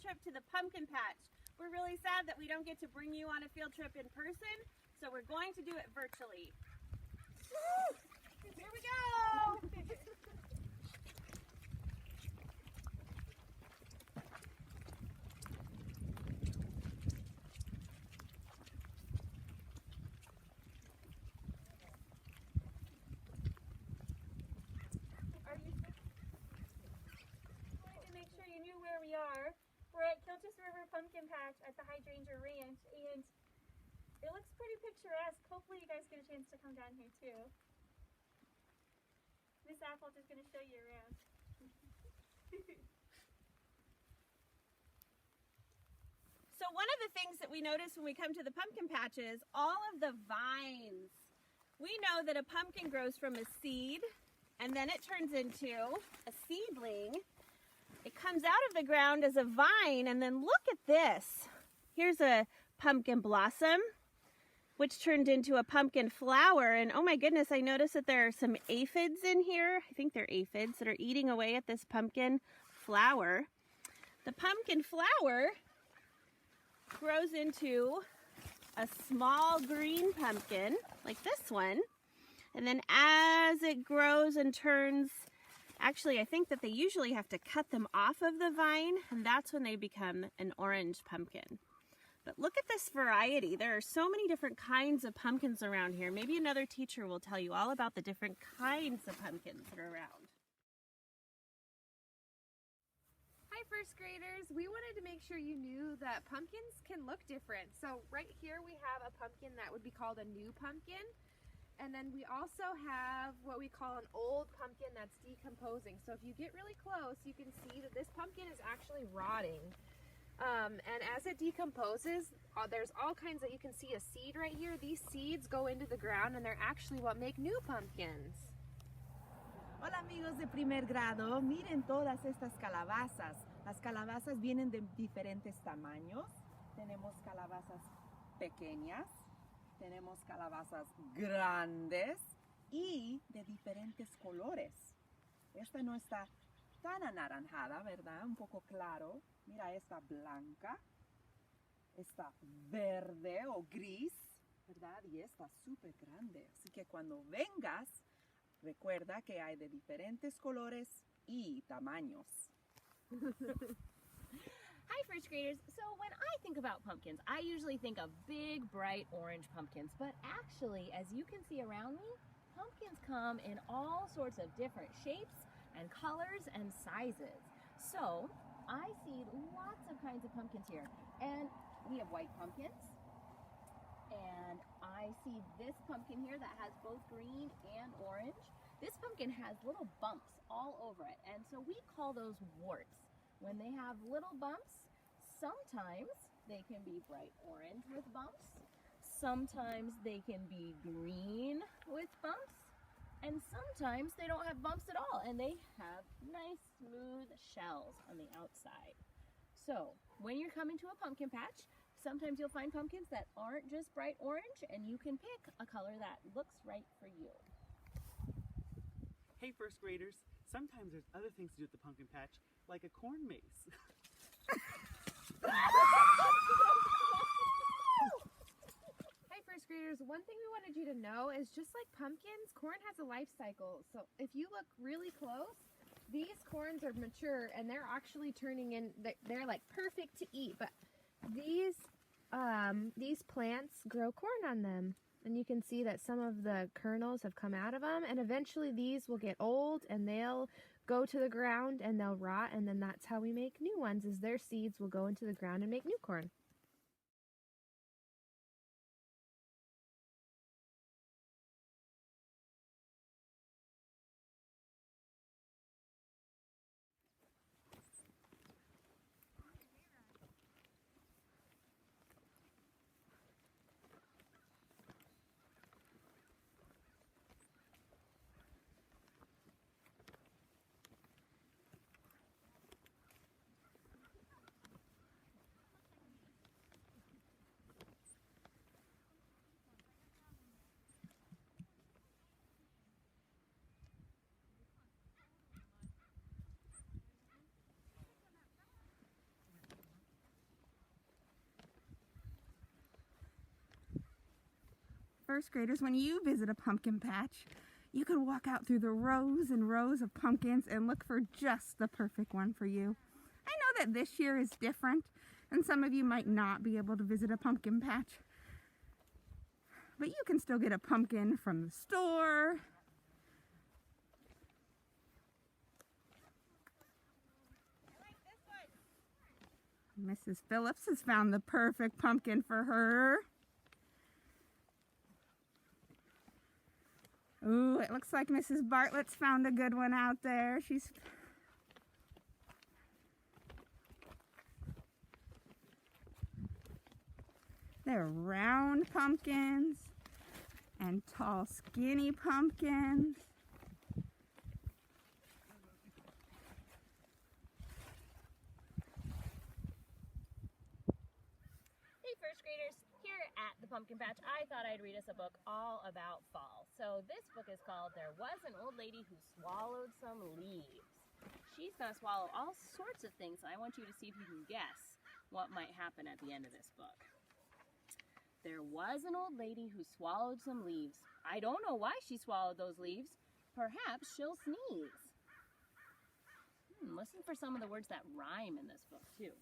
trip to the pumpkin patch. We're really sad that we don't get to bring you on a field trip in person, so we're going to do it virtually. Woo! Here we go! Make sure you knew where we are. We're at Kilchis River Pumpkin Patch at the Hydrangea Ranch, and it looks pretty picturesque. Hopefully you guys get a chance to come down here too. Miss Apple is going to show you around. So one of the things that we notice when we come to the pumpkin patch is all of the vines. We know that a pumpkin grows from a seed, and then it turns into a seedling. It comes out of the ground as a vine, and then look at this. Here's a pumpkin blossom, which turned into a pumpkin flower. And oh my goodness, I noticed that there are some aphids in here. I think they're aphids that are eating away at this pumpkin flower. The pumpkin flower grows into a small green pumpkin, like this one. And then as it grows and turns, actually, I think that they usually have to cut them off of the vine, and that's when they become an orange pumpkin. But look at this variety. There are so many different kinds of pumpkins around here. Maybe another teacher will tell you all about the different kinds of pumpkins that are around. Hi first graders, we wanted to make sure you knew that pumpkins can look different. So right here we have a pumpkin that would be called a new pumpkin. And then we also have what we call an old pumpkin that's decomposing. So if you get really close, you can see that this pumpkin is actually rotting. And as it decomposes, there's all kinds of, you can see a seed right here. These seeds go into the ground and they're actually what make new pumpkins. Hola amigos de primer grado, miren todas estas calabazas. Las calabazas vienen de diferentes tamaños. Tenemos calabazas pequeñas, tenemos calabazas grandes y de diferentes colores. Esta no está tan anaranjada, ¿verdad? Un poco claro. Mira esta blanca, esta verde o gris, ¿verdad? Y esta súper grande. Así que cuando vengas, recuerda que hay de diferentes colores y tamaños. Hi first graders. So when I think about pumpkins, I usually think of big, bright orange pumpkins. But actually, as you can see around me, pumpkins come in all sorts of different shapes and colors and sizes. So I see lots of kinds of pumpkins here. And we have white pumpkins. And I see this pumpkin here that has both green and orange. This pumpkin has little bumps all over it, and so we call those warts. When they have little bumps, sometimes they can be bright orange with bumps, sometimes they can be green with bumps, and sometimes they don't have bumps at all, and they have nice smooth shells on the outside. So when you're coming to a pumpkin patch, sometimes you'll find pumpkins that aren't just bright orange, and you can pick a color that looks right for you. Hey first graders, sometimes there's other things to do at the pumpkin patch, like a corn maze. Hi first graders, one thing we wanted you to know is just like pumpkins, corn has a life cycle. So if you look really close, these corns are mature and they're actually turning in, they're like perfect to eat, but these plants grow corn on them. And you can see that some of the kernels have come out of them, and eventually these will get old and they'll go to the ground and they'll rot, and then that's how we make new ones, is their seeds will go into the ground and make new corn. First graders, when you visit a pumpkin patch, you can walk out through the rows and rows of pumpkins and look for just the perfect one for you. I know that this year is different, and some of you might not be able to visit a pumpkin patch, but you can still get a pumpkin from the store. Mrs. Phillips has found the perfect pumpkin for her. Ooh, it looks like Mrs. Bartlett's found a good one out there. They're round pumpkins and tall, skinny pumpkins. Hey first graders, here at the Pumpkin Patch, I thought I'd read us a book all about fall. So this book is called There Was an Old Lady Who Swallowed Some Leaves. She's going to swallow all sorts of things, and I want you to see if you can guess what might happen at the end of this book. There was an old lady who swallowed some leaves. I don't know why she swallowed those leaves. Perhaps she'll sneeze. Listen for some of the words that rhyme in this book too.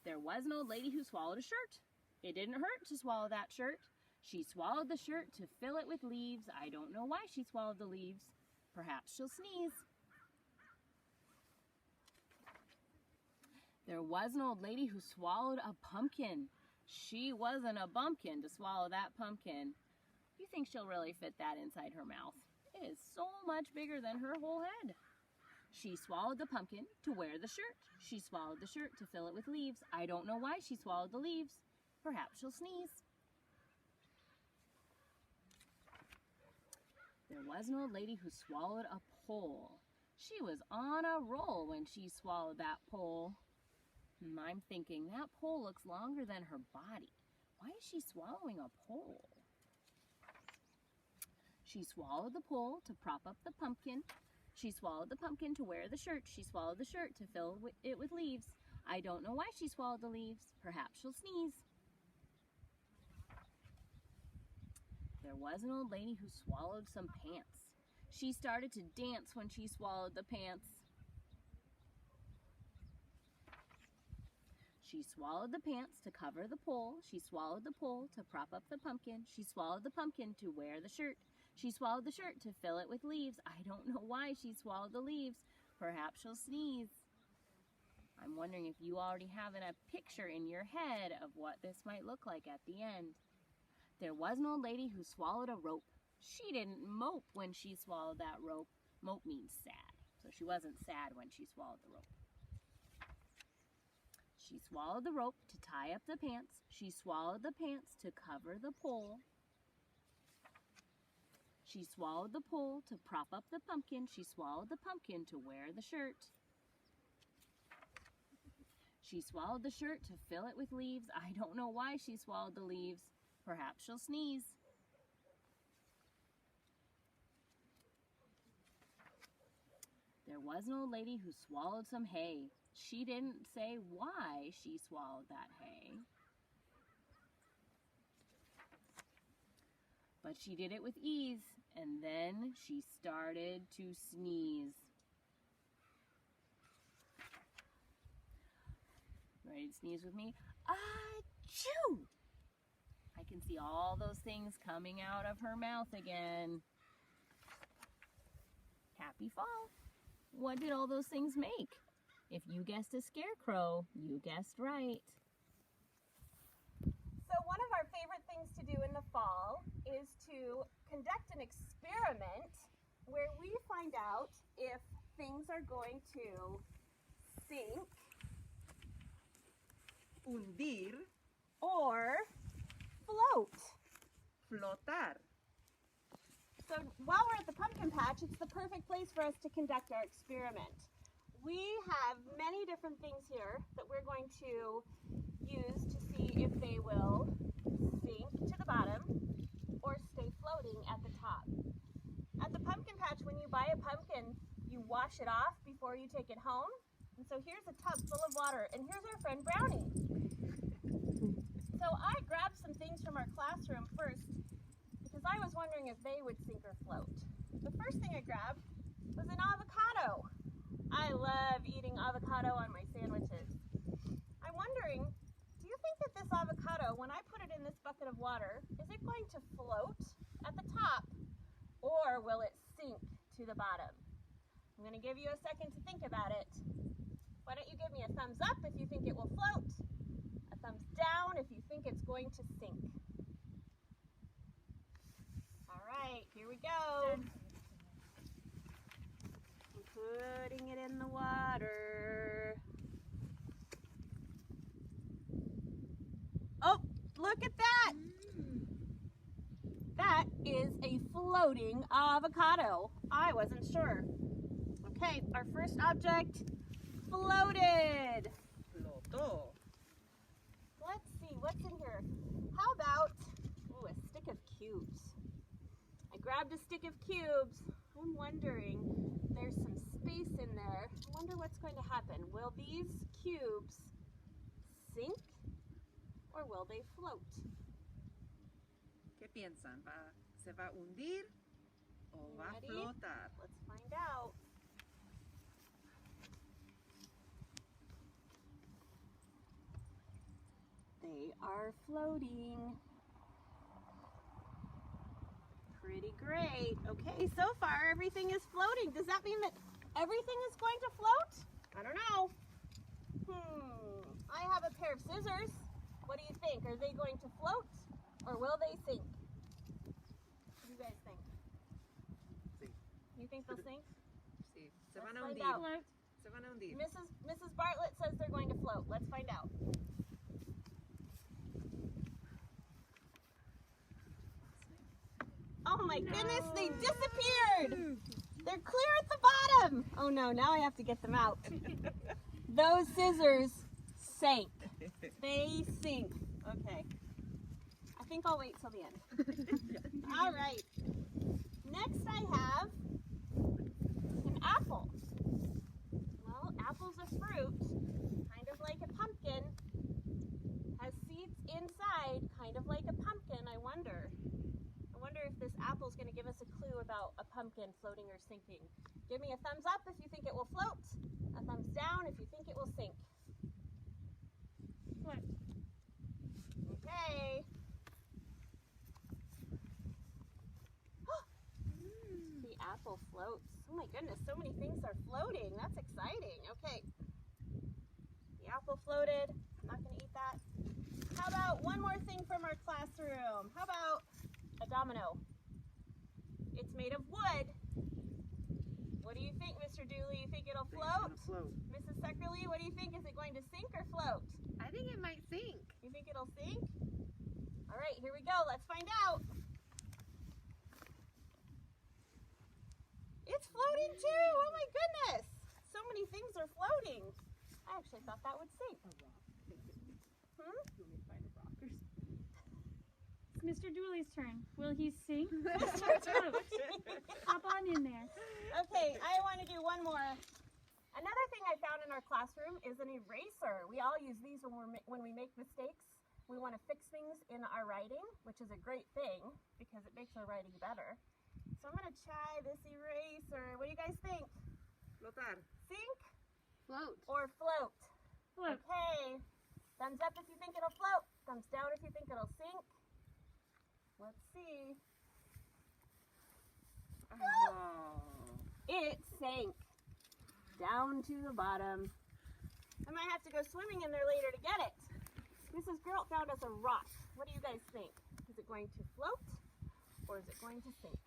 There was an old lady who swallowed a shirt. It didn't hurt to swallow that shirt. She swallowed the shirt to fill it with leaves. I don't know why she swallowed the leaves. Perhaps she'll sneeze. There was an old lady who swallowed a pumpkin. She wasn't a bumpkin to swallow that pumpkin. You think she'll really fit that inside her mouth? It is so much bigger than her whole head. She swallowed the pumpkin to wear the shirt. She swallowed the shirt to fill it with leaves. I don't know why she swallowed the leaves. Perhaps she'll sneeze. There was an old lady who swallowed a pole. She was on a roll when she swallowed that pole. I'm thinking that pole looks longer than her body. Why is she swallowing a pole? She swallowed the pole to prop up the pumpkin. She swallowed the pumpkin to wear the shirt. She swallowed the shirt to fill it with leaves. I don't know why she swallowed the leaves. Perhaps she'll sneeze. There was an old lady who swallowed some pants. She started to dance when she swallowed the pants. She swallowed the pants to cover the pole. She swallowed the pole to prop up the pumpkin. She swallowed the pumpkin to wear the shirt. She swallowed the shirt to fill it with leaves. I don't know why she swallowed the leaves. Perhaps she'll sneeze. I'm wondering if you already have a picture in your head of what this might look like at the end. There was an old lady who swallowed a rope. She didn't mope when she swallowed that rope. Mope means sad. So she wasn't sad when she swallowed the rope. She swallowed the rope to tie up the pants. She swallowed the pants to cover the pole. She swallowed the pole to prop up the pumpkin. She swallowed the pumpkin to wear the shirt. She swallowed the shirt to fill it with leaves. I don't know why she swallowed the leaves. Perhaps she'll sneeze. There was an old lady who swallowed some hay. She didn't say why she swallowed that hay. But she did it with ease, and then she started to sneeze. Ready to sneeze with me? Achoo! I can see all those things coming out of her mouth again. Happy fall. What did all those things make? If you guessed a scarecrow, you guessed right. So one of our favorite things to do in the fall is to conduct an experiment where we find out if things are going to sink, hundir, or float. flotar. So while we're at the pumpkin patch, it's the perfect place for us to conduct our experiment. We have many different things here that we're going to use to see if they will sink to the bottom or stay floating at the top. At the pumpkin patch, when you buy a pumpkin, you wash it off before you take it home. And so here's a tub full of water, and here's our friend Brownie. So I grabbed some things from our classroom first because I wondering if they would sink or float. The first thing I grabbed was an avocado. I love eating avocado on my sandwiches. I'm wondering, do you think that this avocado, when I put it in this bucket of water, is it going to float at the top or will it sink to the bottom? I'm going to give you a second to think about it. Why don't you give me a thumbs up if you think it will float, a thumbs down if you think it's going to sink. All right, here we go. I'm putting it in the water. Oh, look at that. That is a floating avocado. I wasn't sure. Okay, our first object floated. Flotó. Let's see, what's in here? How about, ooh, a stick of cubes. I grabbed a stick of cubes. I'm wondering, there's some space in there. I wonder what's going to happen. Will these cubes sink or will they float? ¿Qué piensan? ¿Se va a hundir o You va a ready? flotar? Let's find out. They are floating. Pretty great. Okay, so far everything is floating. Does that mean that everything is going to float? I don't know. I have a pair of scissors. What do you think? Are they going to float or will they sink? What do you guys think? Sink. You think they'll sink? Sí, se Let's van a find hundir. out. Se van a hundir. Mrs. Bartlett says they're going to float. Let's find out. Oh my goodness, they disappeared! They're clear at the bottom! Oh no, now I have to get them out. Those scissors sank. They sink. Okay. I think I'll wait till the end. All right. Next I have an apple. Well, apple's a fruit, kind of like a pumpkin. Has seeds inside, kind of like a pumpkin, I wonder if this apple's going to give us a clue about a pumpkin floating or sinking. Give me a thumbs up if you think it will float, a thumbs down if you think it will sink. Float. Okay. The apple floats. Oh my goodness, so many things are floating. That's exciting. Okay. The apple floated. I'm not going to eat that. How about one more thing from our classroom? How about a domino? It's made of wood. What do you think, Mr. Dooley? You think it'll It's float? gonna float. Mrs. Suckerly, what do you think? Is it going to sink or float? I think it might sink. You think it'll sink? All right, here we go. Let's find out. It's floating too. Oh my goodness. So many things are floating. I actually thought that would sink. It's Mr. Dooley's turn. Will he sink? Float. Hop on in there. Okay, I want to do one more. Another thing I found in our classroom is an eraser. We all use these when we make mistakes. We want to fix things in our writing, which is a great thing because it makes our writing better. So I'm going to try this eraser. What do you guys think? Flotar. Sink Float. or float? Float. Okay. Thumbs up if you think it'll float. Thumbs down if you think it'll sink. Let's see. Oh. It sank down to the bottom. I might have to go swimming in there later to get it. Mrs. Girl found us a rock. What do you guys think? Is it going to float or is it going to sink?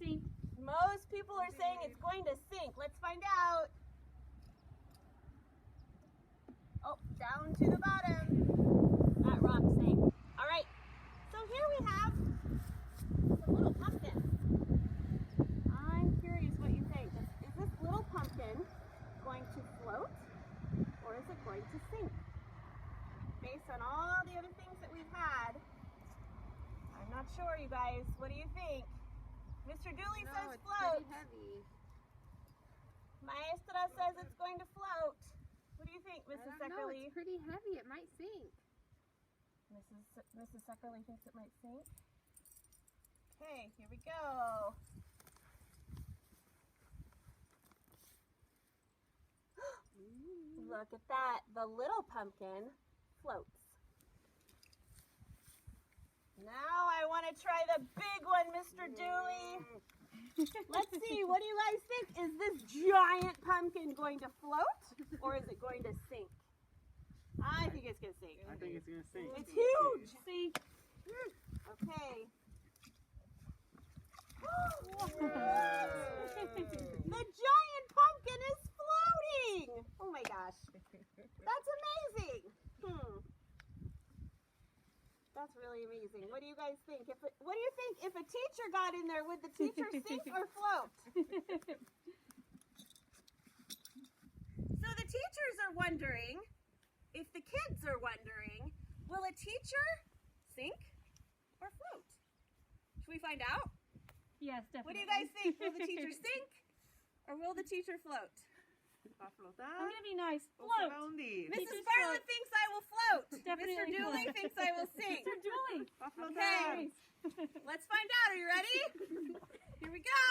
Sink. Most people are saying it's going to sink. Let's find out. Oh, down to the bottom. That rock sank. All right. So here we have some little pumpkins. I'm curious what you think. Is this little pumpkin going to float or is it going to sink? Based on all the other things that we've had, I'm not sure, you guys. What do you think? Mr. Dooley No, says it's float. pretty heavy. Maestra says it's going to float. What do you think, I Mrs. don't know, Suckerly? it's pretty heavy. It might sink. Mrs. Suckerly thinks it might sink. Okay, here we go. Look at that. The little pumpkin floats. Now I want to try the big one, Mr. Dooley. Let's see, what do you guys think? Is this giant pumpkin going to float or is it going to sink? I think it's going to sink. I think it's going to sink. It's huge. Sink. Okay. The giant pumpkin is floating. Oh my gosh. That's amazing. That's really amazing. What do you guys think? What do you think if a teacher got in there, would the teacher sink or float? So the teachers are wondering, if the kids are wondering, will a teacher sink or float? Should we find out? Yes, definitely. What do you guys think? Will the teacher sink or will the teacher float? Va a flotar. I'm gonna be nice. O se Float. va a hundir. Mrs. Bartlett thinks I will float. Definitely Mr. Dooley float. thinks I will sink. Mr. Dooley. Va a flotar. Okay, let's find out. Are you ready? Here we go.